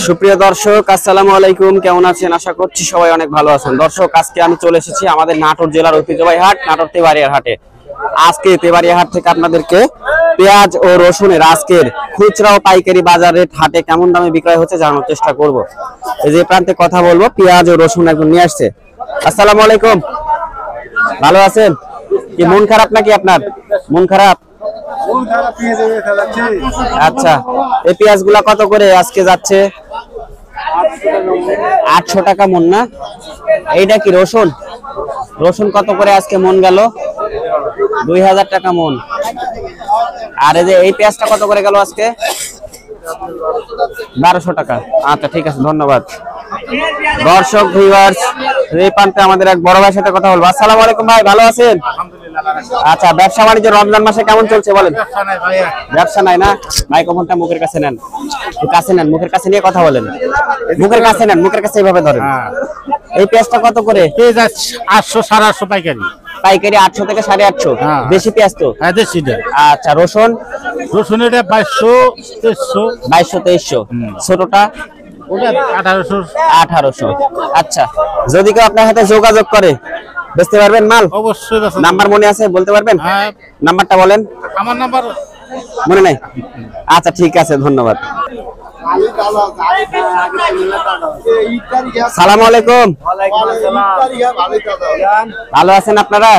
সুপ্রিয় দর্শক, আসসালামু আলাইকুম। কেমন আছেন? আশা করছি সবাই অনেক ভালো আছেন। দর্শক, আজকে আমি চলে এসেছি আমাদের নাটোর জেলার ঐতিহ্যবাহী হাট, নাটোর তেবাড়িয়ার হাটে। আজকে তেবাড়িয়া হাট থেকে আপনাদেরকে পেঁয়াজ ও রসুনের আজকের খুচরা ও পাইকারি বাজার রেট হাটে কেমন দামে বিক্রয় হচ্ছে জানানোর চেষ্টা করব। এই যে প্রান্তে কথা বলবো, পেঁয়াজ ও রসুন একদম নিয়ে আসছে। আসসালামু আলাইকুম, ভালো আছেন? কি মন খারাপ নাকি আপনার? মন খারাপ? আচ্ছা, এই পেঁয়াজ গুলা কত করে আজকে যাচ্ছে? 800 টাকা মন না? এইটা কি রসুন? রসুন কত করে আজকে মন গেল? 2000 টাকা মন। আর এই যে এই পেঁয়াজটা কত করে গেল আজকে? 1200 টাকা। আচ্ছা, ঠিক আছে, ধন্যবাদ। দর্শক ভিউয়ার্স, এই প্রান্তে আমাদের এক বড় ভাইয়ের সাথে কথা বলবো। আসসালামু আলাইকুম ভাই, ভালো আছেন? আচ্ছা, ব্যবসা বাণিজ্য রমজান মাসে কেমন চলছে বলেন? ব্যবসা নাই না? মাইক্রোফোনটা মুখের কাছে নেন, কাছে নেন, মুখের কাছে নিয়ে কথা বলেন। মুখের কাছে নেন, মুখের কাছে এইভাবে ধরেন। এই পেঁয়াজটা কত করে? 800 850 পাইকারি। পাইকারি 800 থেকে 850। দেশি পেঁয়াজ তো? হ্যাঁ, দেশি। আচ্ছা, রসুন? রসুন এটা 2200 2300। ছোটটা? ওটা 1800। আচ্ছা, যদি কেউ আপনার সাথে যোগাযোগ করে বেচতে পারবেন মাল? অবশ্যই। নাম্বার মনে আছে, বলতে পারবেন? হ্যাঁ, নাম্বারটা বলেন। আমার নাম্বার মনে নাই? আচ্ছা, ঠিক আছে, ধন্যবাদ। সালাম আলাইকুম। ভালো আছেন আপনারা?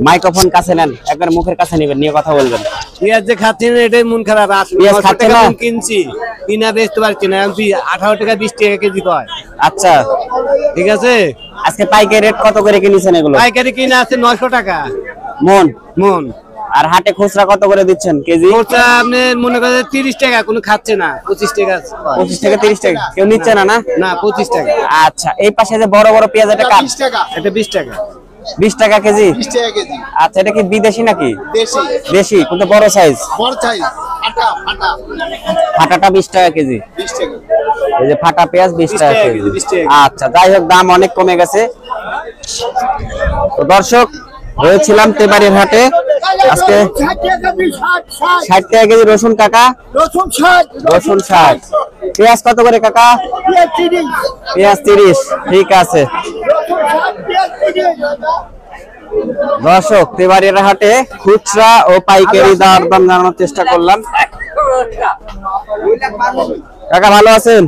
মাইক্রোফোন কাছে নেন, একবার মুখের কাছে নেবেন, নিয়ে কথা বলবেন। পেঁয়াজ যে খাচ্ছি না এটাই মন খারাপ। পেঁয়াজ খাচ্ছে না? কিনছি, কিনা বেচতে পারছি না। 18 টাকা 20 টাকা কেজি কয়। আচ্ছা, ঠিক আছে। আজকে পাইকারি রেট কত করে কিনেছেন এগুলো? পাইকারি কিনা আছে 900 টাকা মন। মন। আর হাটে খুচরা কত করে দিচ্ছেন কেজি? খরচা আপনি মনে করেন 30 টাকা, কোনো খাচ্ছে না। 25 টাকা। 25 থেকে 30 টাকা কেউ নিচ্ছে না? না না, 25 টাকা। আচ্ছা, এই পাশে যে বড় বড় পেঁয়াজ, এটা কাট? এটা 20 টাকা। 20 টাকা কেজি? 20 টাকা কেজি। আচ্ছা, এটা কি বিদেশি নাকি? দেশি। দেশি, কিন্তু বড় সাইজ। বড় সাইজ। ফাটা। ফাটাটা 20 টাকা কেজি। 20 টাকা। এই যে ফাটা পেঁয়াজ 20 টাকা কেজি। 20 টাকা। আচ্ছা, যাই হোক, দাম অনেক কমে গেছে। তো দর্শক, রয়েছিলাম তেবাড়ির হাটে। আজকে 60 টাকা কেজি রসুন কাকা। রসুন 60। পেঁয়াজ কত করে কাকা? পেঁয়াজ 30। ঠিক আছে দর্শক, তেবাড়ির হাটে খুচরা ও পাইকারি দাম জানানোর চেষ্টা করলাম। কাকা ভালো আছেন?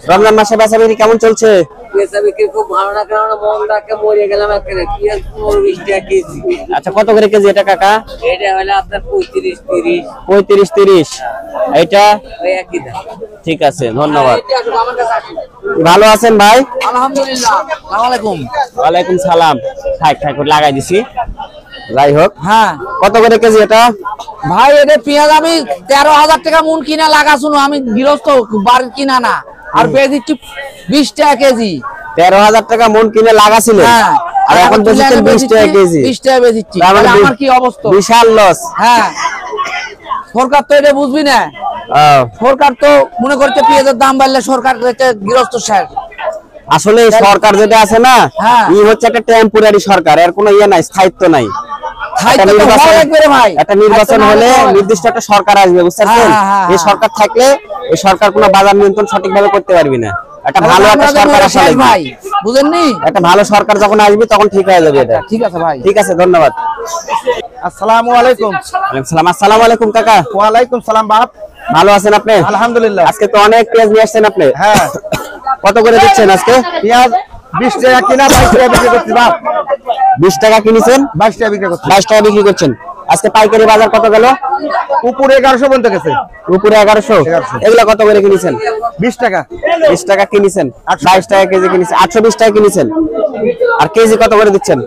রমজান মাসে বেচা বিক্রি কেমন চলছে? আচ্ছা, কত করে কেজি এটা কাকা? এটা হলো আপনার 35 35-30। এইটা ঠিক আছে, ধন্যবাদ। ভালো আছেন ভাই? আলহামদুলিল্লাহ। আসসালামু আলাইকুম। ওয়ালাইকুম সালাম। থাক লাগাই দিছি। যাই হোক, হ্যাঁ, কত করে কেজি এটা ভাই? এটা পেঁয়াজ আমি 13,000 টাকা মন কিনা লাগা, শুনো, আমি গৃহস্থ, বাড়ির কিনা না। আর পেঁয়াজ দিচ্ছি 20 টাকা কেজি। 13,000 টাকা মন কিনে লাগাছিল, হ্যাঁ, আর এখন বেচছেন 20 টাকা কেজি। 20 টাকা বেচিচ্ছি। আমার কি অবস্থা? বিশাল লস। হ্যাঁ, সরকার তো এটা বুঝবি না। সরকার তো মনে করছে পেঁয়াজের দাম বাড়লে সরকার গৃহস্থ শেষ। আসলে সরকার যেটা আছে না, ই হচ্ছে একটা টেম্পোরারি সরকার, এর কোনো ইয়ে নাই, স্থায়িত্ব নাই। একটা নির্বাচন হলে নির্দিষ্ট একটা সরকার আসবে, বুঝতে পারছেন? এই সরকার থাকলে এই সরকার কোনো বাজার নিয়ন্ত্রণ সঠিকভাবে করতে পারবি না। একটা ভালো একটা সরকার আসলে ভাই, বুঝেননি? একটা ভালো সরকার যখন আসবে তখন ঠিক হয়ে যাবে এটা। ঠিক আছে ভাই, ঠিক আছে, ধন্যবাদ। আসসালামু আলাইকুম। ওয়ালাইকুম সালাম। আসসালামু আলাইকুম কাকা। ওয়ালাইকুম সালাম বাপ। ভালো আছেন আপনি? আলহামদুলিল্লাহ। আজকে তো অনেক পেঁয়াজ নিয়ে আসছেন আপনি। হ্যাঁ। কত করে দিচ্ছেন আজকে? পেঁয়াজ 20 টাকা কিনা 22 টাকা বিক্রি করছি বাপ। 20 টাকা কিনেছেন, 22 টাকা বিক্রি করছি। 22 টাকা বিক্রি করছেন। আজকে পাইকারি বাজার কত গেল? উপরে 1100 পর্যন্ত গেছে। উপরে 1100। এগুলা কত করে কিনেছেন? 20 টাকা। 20 টাকা কিনেছেন। 22 টাকা কেজি কিনেছেন। 820 টাকা কিনেছেন। আর কেজি কত করে দিচ্ছেন?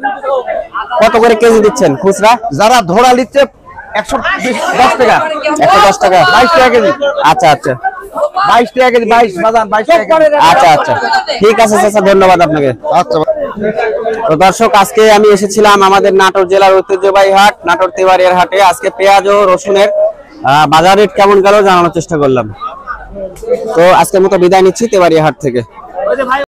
কত করে কেজি দিচ্ছেন খুচরা? যারা ধরা নিচ্ছে 110 টাকা। 110 টাকা। 22 টাকা কেজি। আচ্ছা আচ্ছা, 22 টাকা কেজি। 22 বাজার 22 টাকা কেজি। আচ্ছা আচ্ছা, ঠিক আছে চাচা, ধন্যবাদ আপনাকে। আচ্ছা। তো দর্শক, আজকে আমি এসেছিলাম আমাদের নাটোর জেলার ঐতিহ্যবাহী হাট, নাটোর তেবাড়িয়ার হাটে। আজকে পেঁয়াজ ও রসুনের বাজার রেট কেমন গেল জানানোর চেষ্টা করলাম। তো আজকের মতো বিদায় নিচ্ছি তেবাড়িয়া হাট থেকে।